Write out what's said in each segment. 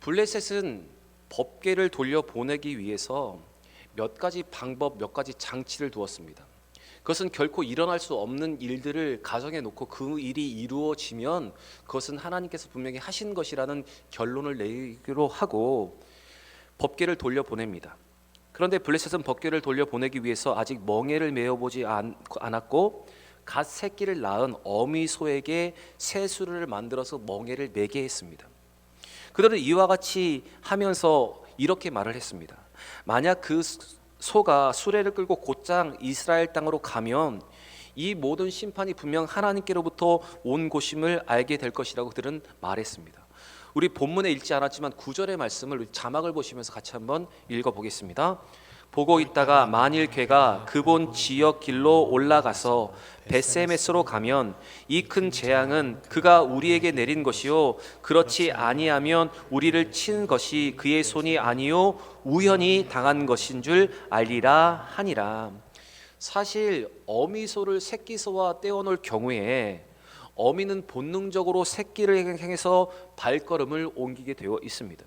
블레셋은 법궤를 돌려보내기 위해서 몇 가지 방법, 몇 가지 장치를 두었습니다. 그것은 결코 일어날 수 없는 일들을 가정해 놓고 그 일이 이루어지면 그것은 하나님께서 분명히 하신 것이라는 결론을 내기로 하고 법궤를 돌려보냅니다. 그런데 블레셋은 법궤를 돌려보내기 위해서 아직 멍에를 메어보지 않았고 갓 새끼를 낳은 어미소에게 새수를 만들어서 멍에를 매게 했습니다. 그들은 이와 같이 하면서 이렇게 말을 했습니다. 만약 그 소가 수레를 끌고 곧장 이스라엘 땅으로 가면 이 모든 심판이 분명 하나님께로부터 온 것임을 알게 될 것이라고 그들은 말했습니다. 우리 본문에 읽지 않았지만 9절의 말씀을 자막을 보시면서 같이 한번 읽어보겠습니다. 보고 있다가 만일 괴가 그본 지역 길로 올라가서 벳세메스로 가면 이 큰 재앙은 그가 우리에게 내린 것이요 그렇지 아니하면 우리를 친 것이 그의 손이 아니요 우연히 당한 것인 줄 알리라 하니라. 사실 어미소를 새끼소와 떼어놓을 경우에 어미는 본능적으로 새끼를 향해서 발걸음을 옮기게 되어 있습니다.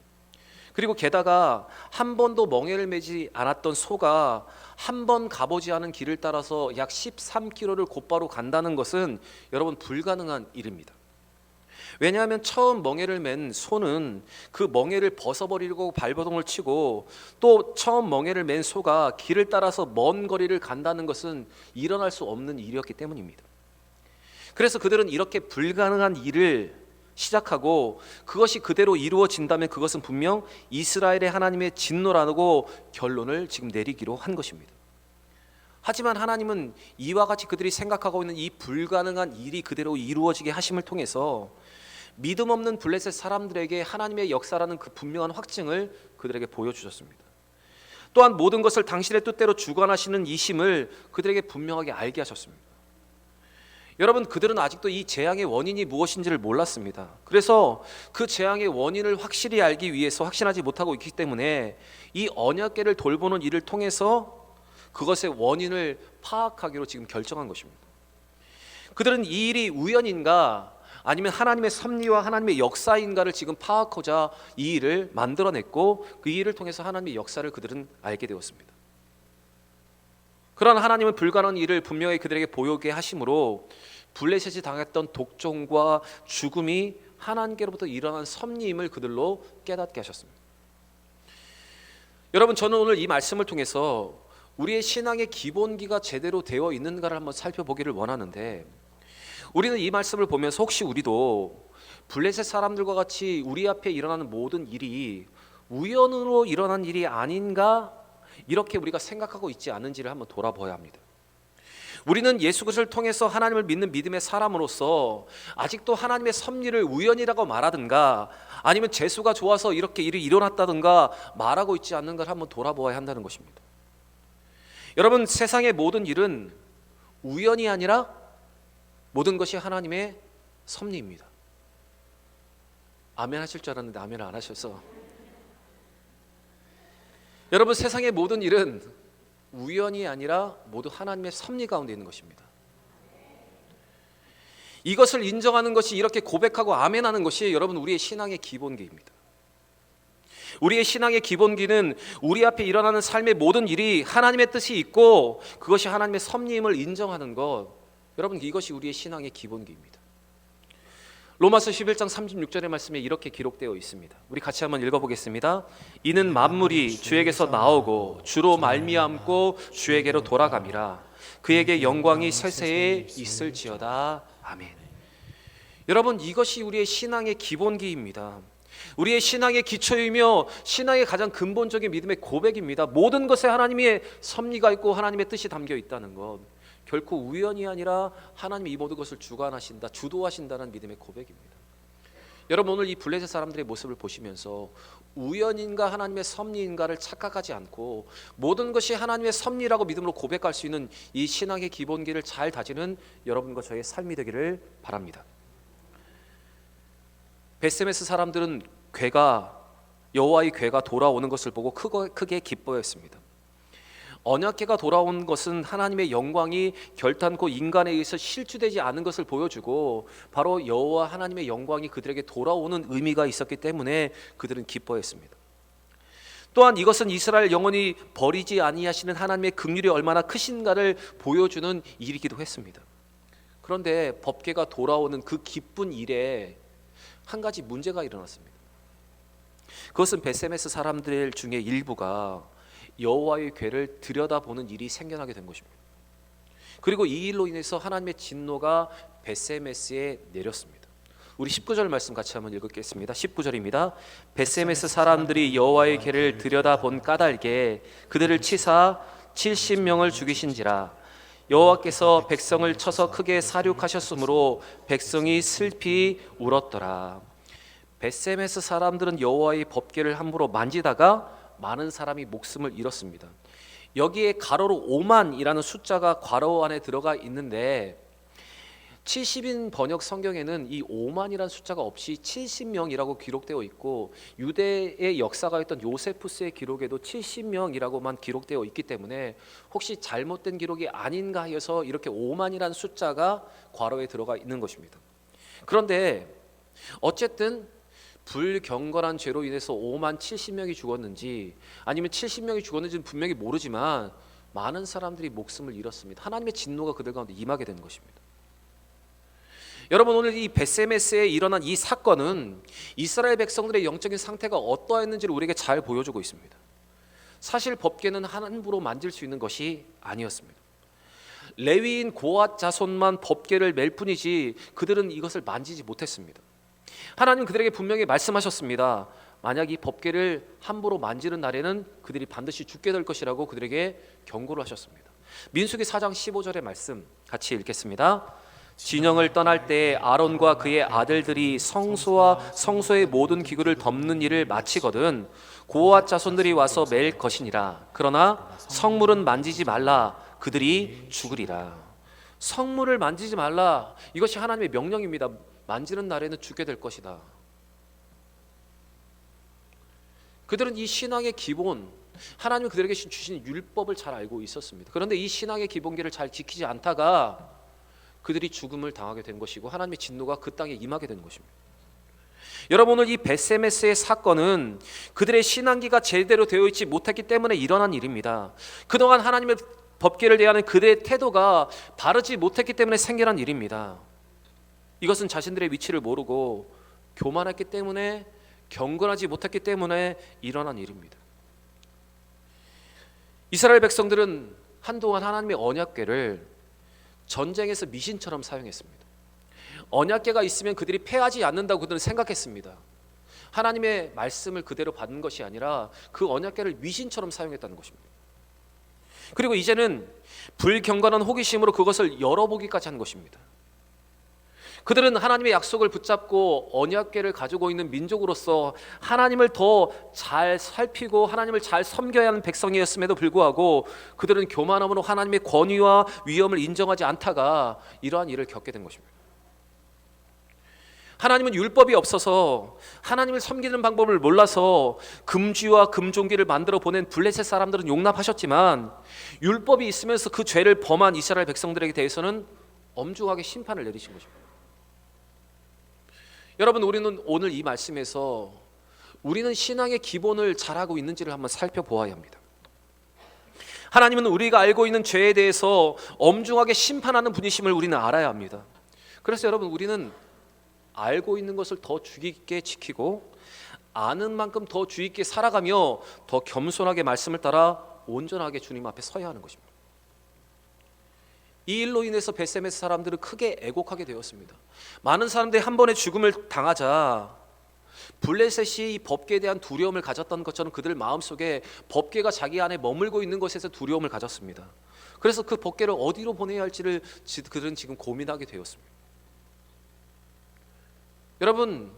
그리고 게다가 한 번도 멍에를 매지 않았던 소가 한 번 가보지 않은 길을 따라서 약 13km를 곧바로 간다는 것은 여러분 불가능한 일입니다. 왜냐하면 처음 멍에를 맨 소는 그 멍에를 벗어버리려고 발버둥을 치고 또 처음 멍에를 맨 소가 길을 따라서 먼 거리를 간다는 것은 일어날 수 없는 일이었기 때문입니다. 그래서 그들은 이렇게 불가능한 일을 시작하고 그것이 그대로 이루어진다면 그것은 분명 이스라엘의 하나님의 진노라고 결론을 지금 내리기로 한 것입니다. 하지만 하나님은 이와 같이 그들이 생각하고 있는 이 불가능한 일이 그대로 이루어지게 하심을 통해서 믿음 없는 블레셋 사람들에게 하나님의 역사라는 그 분명한 확증을 그들에게 보여주셨습니다. 또한 모든 것을 당신의 뜻대로 주관하시는 이심을 그들에게 분명하게 알게 하셨습니다. 여러분, 그들은 아직도 이 재앙의 원인이 무엇인지를 몰랐습니다. 그래서 그 재앙의 원인을 확실히 알기 위해서 확신하지 못하고 있기 때문에 이 언약궤를 돌보는 일을 통해서 그것의 원인을 파악하기로 지금 결정한 것입니다. 그들은 이 일이 우연인가 아니면 하나님의 섭리와 하나님의 역사인가를 지금 파악하고자 이 일을 만들어냈고 그 일을 통해서 하나님의 역사를 그들은 알게 되었습니다. 그러나 하나님은 불가능한 일을 분명히 그들에게 보이게 하심으로 블레셋이 당했던 독종과 죽음이 하나님께로부터 일어난 섭리임을 그들로 깨닫게 하셨습니다. 여러분, 저는 오늘 이 말씀을 통해서 우리의 신앙의 기본기가 제대로 되어 있는가를 한번 살펴보기를 원하는데, 우리는 이 말씀을 보면서 혹시 우리도 블레셋 사람들과 같이 우리 앞에 일어나는 모든 일이 우연으로 일어난 일이 아닌가, 이렇게 우리가 생각하고 있지 않은지를 한번 돌아봐야 합니다. 우리는 예수 그리스도를 통해서 하나님을 믿는 믿음의 사람으로서 아직도 하나님의 섭리를 우연이라고 말하든가 아니면 재수가 좋아서 이렇게 일이 일어났다든가 말하고 있지 않는가를 한번 돌아보아야 한다는 것입니다. 여러분, 세상의 모든 일은 우연이 아니라 모든 것이 하나님의 섭리입니다. 아멘 하실 줄 알았는데 아멘을 안 하셔서. 여러분, 세상의 모든 일은 우연이 아니라 모두 하나님의 섭리 가운데 있는 것입니다. 이것을 인정하는 것이, 이렇게 고백하고 아멘하는 것이 여러분 우리의 신앙의 기본기입니다. 우리의 신앙의 기본기는 우리 앞에 일어나는 삶의 모든 일이 하나님의 뜻이 있고 그것이 하나님의 섭리임을 인정하는 것, 여러분 이것이 우리의 신앙의 기본기입니다. 로마서 11장 36절의 말씀에 이렇게 기록되어 있습니다. 우리 같이 한번 읽어보겠습니다. 이는 만물이 주에게서 나오고 주로 말미암고 주에게로 돌아감이라. 그에게 영광이 세세에 있을지어다. 아멘. 여러분, 이것이 우리의 신앙의 기본기입니다. 우리의 신앙의 기초이며 신앙의 가장 근본적인 믿음의 고백입니다. 모든 것에 하나님의 섭리가 있고 하나님의 뜻이 담겨 있다는 것, 결코 우연이 아니라 하나님이 이 모든 것을 주관하신다, 주도하신다는 믿음의 고백입니다. 여러분, 오늘 이 블레셋 사람들의 모습을 보시면서 우연인가 하나님의 섭리인가를 착각하지 않고 모든 것이 하나님의 섭리라고 믿음으로 고백할 수 있는 이 신앙의 기본기를 잘 다지는 여러분과 저의 삶이 되기를 바랍니다. 벳세메스 사람들은 여호와의 궤가 돌아오는 것을 보고 크게 기뻐했습니다. 언약궤가 돌아온 것은 하나님의 영광이 결탄코 인간에 의해서 실추되지 않은 것을 보여주고 바로 여호와 하나님의 영광이 그들에게 돌아오는 의미가 있었기 때문에 그들은 기뻐했습니다. 또한 이것은 이스라엘 영원히 버리지 아니하시는 하나님의 긍휼이 얼마나 크신가를 보여주는 일이기도 했습니다. 그런데 법궤가 돌아오는 그 기쁜 일에 한 가지 문제가 일어났습니다. 그것은 베세메스 사람들 중에 일부가 여호와의 궤를 들여다보는 일이 생겨나게 된 것입니다. 그리고 이 일로 인해서 하나님의 진노가 베세메스에 내렸습니다. 우리 19절 말씀 같이 한번 읽겠습니다. 19절입니다. 베세메스 사람들이 여호와의 궤를 들여다본 까닭에 그들을 치사 70명을 죽이신지라. 여호와께서 백성을 쳐서 크게 사륙하셨으므로 백성이 슬피 울었더라. 베세메스 사람들은 여호와의 법궤를 함부로 만지다가 많은 사람이 목숨을 잃었습니다. 여기에 가로로 5만이라는 숫자가 괄호 안에 들어가 있는데 70인 번역 성경에는 이 5만이라는 숫자가 없이 70명이라고 기록되어 있고 유대의 역사가 있던 요세푸스의 기록에도 70명이라고만 기록되어 있기 때문에 혹시 잘못된 기록이 아닌가 해서 이렇게 5만이라는 숫자가 괄호에 들어가 있는 것입니다. 그런데 어쨌든 불경건한 죄로 인해서 5만 70명이 죽었는지 아니면 70명이 죽었는지는 분명히 모르지만 많은 사람들이 목숨을 잃었습니다. 하나님의 진노가 그들 가운데 임하게 된 것입니다. 여러분, 오늘 이 베세메스에 일어난 이 사건은 이스라엘 백성들의 영적인 상태가 어떠했는지를 우리에게 잘 보여주고 있습니다. 사실 법궤는 함부로 만질 수 있는 것이 아니었습니다. 레위인 고앗 자손만 법궤를 맬 뿐이지 그들은 이것을 만지지 못했습니다. 하나님 그들에게 분명히 말씀하셨습니다. 만약 이 법궤를 함부로 만지는 날에는 그들이 반드시 죽게 될 것이라고 그들에게 경고를 하셨습니다. 민수기 4장 15절의 말씀 같이 읽겠습니다. 진영을 떠날 때 아론과 그의 아들들이 성소와 성소의 모든 기구를 덮는 일을 마치거든 고앗 자손들이 와서 맬 것이니라. 그러나 성물은 만지지 말라. 그들이 죽으리라. 성물을 만지지 말라. 이것이 하나님의 명령입니다. 만지는 날에는 죽게 될 것이다. 그들은 이 신앙의 기본, 하나님이 그들에게 주신 율법을 잘 알고 있었습니다. 그런데 이 신앙의 기본기를 잘 지키지 않다가 그들이 죽음을 당하게 된 것이고 하나님의 진노가 그 땅에 임하게 된 것입니다. 여러분, 오늘 이 베세메스의 사건은 그들의 신앙기가 제대로 되어 있지 못했기 때문에 일어난 일입니다. 그동안 하나님의 법궤를 대하는 그들의 태도가 바르지 못했기 때문에 생겨난 일입니다. 이것은 자신들의 위치를 모르고 교만했기 때문에, 경건하지 못했기 때문에 일어난 일입니다. 이스라엘 백성들은 한동안 하나님의 언약궤를 전쟁에서 미신처럼 사용했습니다. 언약궤가 있으면 그들이 패하지 않는다고 그들은 생각했습니다. 하나님의 말씀을 그대로 받는 것이 아니라 그 언약궤를 미신처럼 사용했다는 것입니다. 그리고 이제는 불경건한 호기심으로 그것을 열어보기까지 한 것입니다. 그들은 하나님의 약속을 붙잡고 언약궤를 가지고 있는 민족으로서 하나님을 더 잘 살피고 하나님을 잘 섬겨야 하는 백성이었음에도 불구하고 그들은 교만함으로 하나님의 권위와 위엄을 인정하지 않다가 이러한 일을 겪게 된 것입니다. 하나님은 율법이 없어서 하나님을 섬기는 방법을 몰라서 금쥐와 금종기를 만들어 보낸 블레셋 사람들은 용납하셨지만 율법이 있으면서 그 죄를 범한 이스라엘 백성들에게 대해서는 엄중하게 심판을 내리신 것입니다. 여러분, 우리는 오늘 이 말씀에서 우리는 신앙의 기본을 잘하고 있는지를 한번 살펴보아야 합니다. 하나님은 우리가 알고 있는 죄에 대해서 엄중하게 심판하는 분이심을 우리는 알아야 합니다. 그래서 여러분, 우리는 알고 있는 것을 더 주의 깊게 지키고 아는 만큼 더 주의 깊게 살아가며 더 겸손하게 말씀을 따라 온전하게 주님 앞에 서야 하는 것입니다. 이 일로 인해서 베세메스 사람들은 크게 애곡하게 되었습니다. 많은 사람들이 한 번에 죽음을 당하자 블레셋이 이 법궤에 대한 두려움을 가졌던 것처럼 그들 마음속에 법궤가 자기 안에 머물고 있는 것에서 두려움을 가졌습니다. 그래서 그 법궤를 어디로 보내야 할지를 그들은 지금 고민하게 되었습니다. 여러분,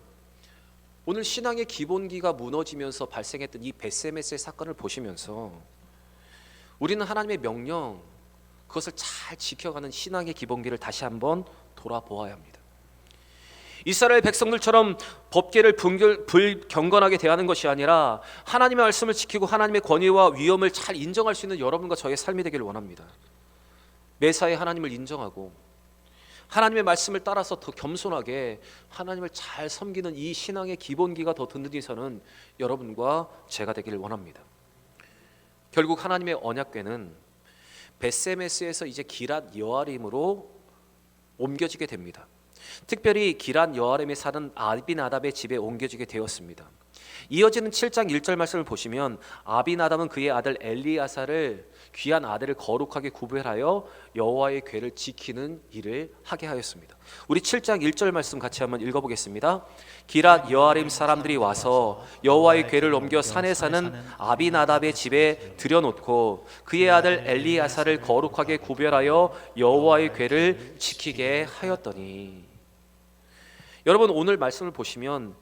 오늘 신앙의 기본기가 무너지면서 발생했던 이 베세메스의 사건을 보시면서 우리는 하나님의 명령, 그것을 잘 지켜가는 신앙의 기본기를 다시 한번 돌아보아야 합니다. 이스라엘 백성들처럼 법궤를 불경건하게 대하는 것이 아니라 하나님의 말씀을 지키고 하나님의 권위와 위엄을 잘 인정할 수 있는 여러분과 저의 삶이 되기를 원합니다. 매사에 하나님을 인정하고 하나님의 말씀을 따라서 더 겸손하게 하나님을 잘 섬기는 이 신앙의 기본기가 더 든든히 서는 여러분과 제가 되기를 원합니다. 결국 하나님의 언약궤는 벳세메스에서 이제 기랏 여아림으로 옮겨지게 됩니다. 특별히 기랏 여아림에 사는 아비나답의 집에 옮겨지게 되었습니다. 이어지는 7장 1절 말씀을 보시면 아비나답은 그의 아들 엘리야사를 귀한 아들을 거룩하게 구별하여 여호와의 궤를 지키는 일을 하게 하였습니다. 우리 7장 1절 말씀 같이 한번 읽어보겠습니다. 기랏 여아림 사람들이 와서 여호와의 궤를 옮겨 산에 사는 아비나답의 집에 들여놓고 그의 아들 엘리야사를 거룩하게 구별하여 여호와의 궤를 지키게 하였더니. 여러분, 오늘 말씀을 보시면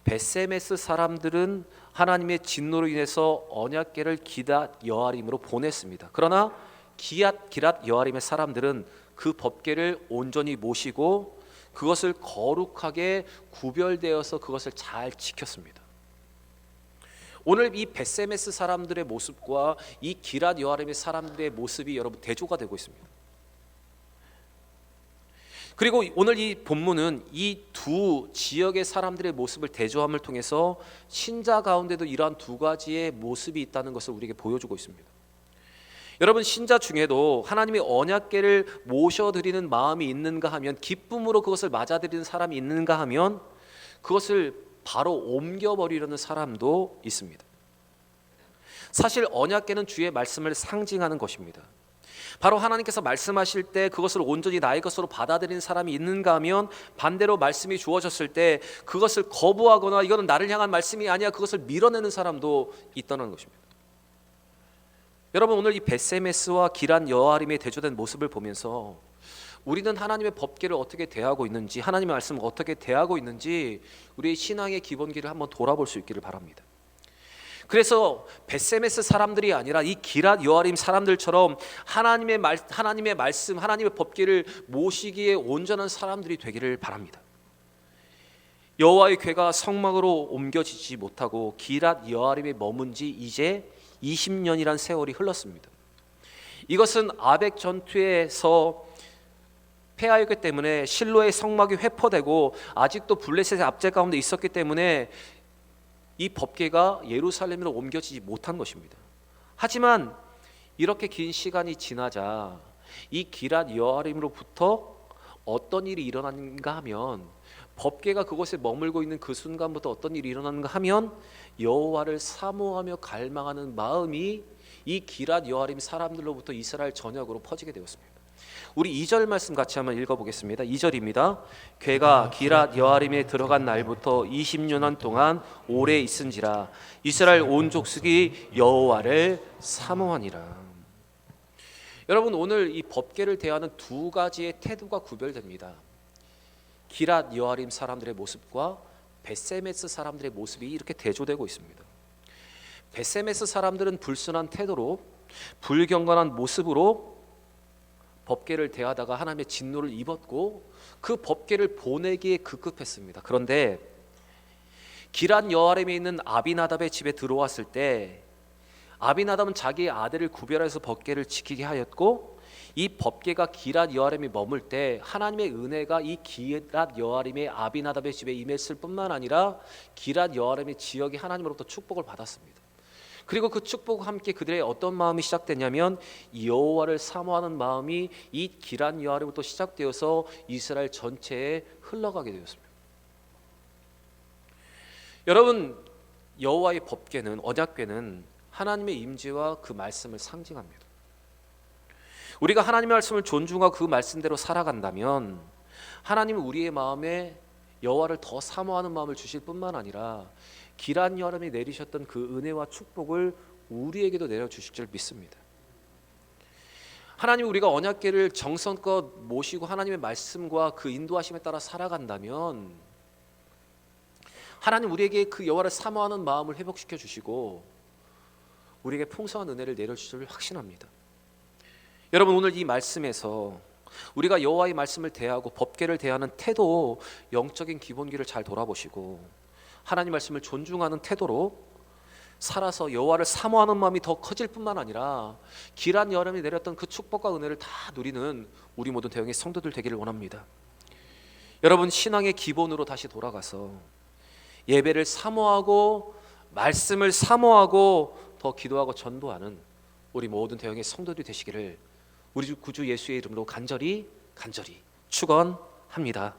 벳세메스 사람들은 하나님의 진노로 인해서 언약궤를 기랏 여아림으로 보냈습니다. 그러나 기랏 여아림의 사람들은 그 법궤를 온전히 모시고 그것을 거룩하게 구별되어서 그것을 잘 지켰습니다. 오늘 이 벳세메스 사람들의 모습과 이 기랏 여아림의 사람들의 모습이 여러분 대조가 되고 있습니다. 그리고 오늘 이 본문은 이 두 지역의 사람들의 모습을 대조함을 통해서 신자 가운데도 이러한 두 가지의 모습이 있다는 것을 우리에게 보여주고 있습니다. 여러분, 신자 중에도 하나님의 언약궤를 모셔드리는 마음이 있는가 하면, 기쁨으로 그것을 맞아들이는 사람이 있는가 하면 그것을 바로 옮겨버리려는 사람도 있습니다. 사실 언약궤는 주의 말씀을 상징하는 것입니다. 바로 하나님께서 말씀하실 때 그것을 온전히 나의 것으로 받아들이는 사람이 있는가 하면, 반대로 말씀이 주어졌을 때 그것을 거부하거나 이거는 나를 향한 말씀이 아니야, 그것을 밀어내는 사람도 있다는 것입니다. 여러분, 오늘 이 벳세메스와 기란 여아림의 대조된 모습을 보면서 우리는 하나님의 법궤를 어떻게 대하고 있는지, 하나님의 말씀을 어떻게 대하고 있는지 우리의 신앙의 기본기를 한번 돌아볼 수 있기를 바랍니다. 그래서 벳세메스 사람들이 아니라 이 기랏 여아림 사람들처럼 하나님의 말씀, 하나님의 법궤를 모시기에 온전한 사람들이 되기를 바랍니다. 여호와의 궤가 성막으로 옮겨지지 못하고 기랏 여아림에 머문 지 이제 20년이란 세월이 흘렀습니다. 이것은 아벡 전투에서 패하였기 때문에 실로의 성막이 회포되고 아직도 블레셋의 압제 가운데 있었기 때문에 이 법궤가 예루살렘으로 옮겨지지 못한 것입니다. 하지만 이렇게 긴 시간이 지나자 이 기랏 여아림으로부터 어떤 일이 일어났는가 하면, 법궤가 그곳에 머물고 있는 그 순간부터 어떤 일이 일어났는가 하면 여호와를 사모하며 갈망하는 마음이 이 기랏 여아림 사람들로부터 이스라엘 전역으로 퍼지게 되었습니다. 우리 2절 말씀 같이 한번 읽어보겠습니다. 2절입니다. 궤가 기랏 여아림에 들어간 날부터 20년 동안 오래 있은지라 이스라엘 온 족속이 여호와를 사모하니라. 여러분, 오늘 이 법궤를 대하는 두 가지의 태도가 구별됩니다. 기랏 여아림 사람들의 모습과 벳세메스 사람들의 모습이 이렇게 대조되고 있습니다. 벳세메스 사람들은 불순한 태도로, 불경건한 모습으로 법궤를 대하다가 하나님의 진노를 입었고 그 법궤를 보내기에 급급했습니다. 그런데 기란 여아림에 있는 아비나답의 집에 들어왔을 때 아비나답은 자기의 아들을 구별해서 법궤를 지키게 하였고, 이 법궤가 기란 여아림에 머물 때 하나님의 은혜가 이 기란 여아림의 아비나답의 집에 임했을 뿐만 아니라 기란 여아림의 지역이 하나님으로부터 축복을 받았습니다. 그리고 그 축복과 함께 그들의 어떤 마음이 시작되냐면 여호와를 사모하는 마음이 이 기란 여아림부터 시작되어서 이스라엘 전체에 흘러가게 되었습니다. 여러분, 여호와의 법궤는, 언약궤는 하나님의 임재와 그 말씀을 상징합니다. 우리가 하나님의 말씀을 존중하고 그 말씀대로 살아간다면 하나님은 우리의 마음에 여호와를 더 사모하는 마음을 주실 뿐만 아니라 기란 여아림이 내리셨던 그 은혜와 축복을 우리에게도 내려주실 줄 믿습니다. 하나님, 우리가 언약궤를 정성껏 모시고 하나님의 말씀과 그 인도하심에 따라 살아간다면 하나님 우리에게 그 여호와를 사모하는 마음을 회복시켜 주시고 우리에게 풍성한 은혜를 내려주실 줄 확신합니다. 여러분, 오늘 이 말씀에서 우리가 여호와의 말씀을 대하고 법궤를 대하는 태도, 영적인 기본기를 잘 돌아보시고 하나님 말씀을 존중하는 태도로 살아서 여호와를 사모하는 마음이 더 커질 뿐만 아니라 길한 여름이 내렸던 그 축복과 은혜를 다 누리는 우리 모든 대형의 성도들 되기를 원합니다. 여러분, 신앙의 기본으로 다시 돌아가서 예배를 사모하고 말씀을 사모하고 더 기도하고 전도하는 우리 모든 대형의 성도들이 되시기를 우리 주 구주 예수의 이름으로 간절히 축원합니다.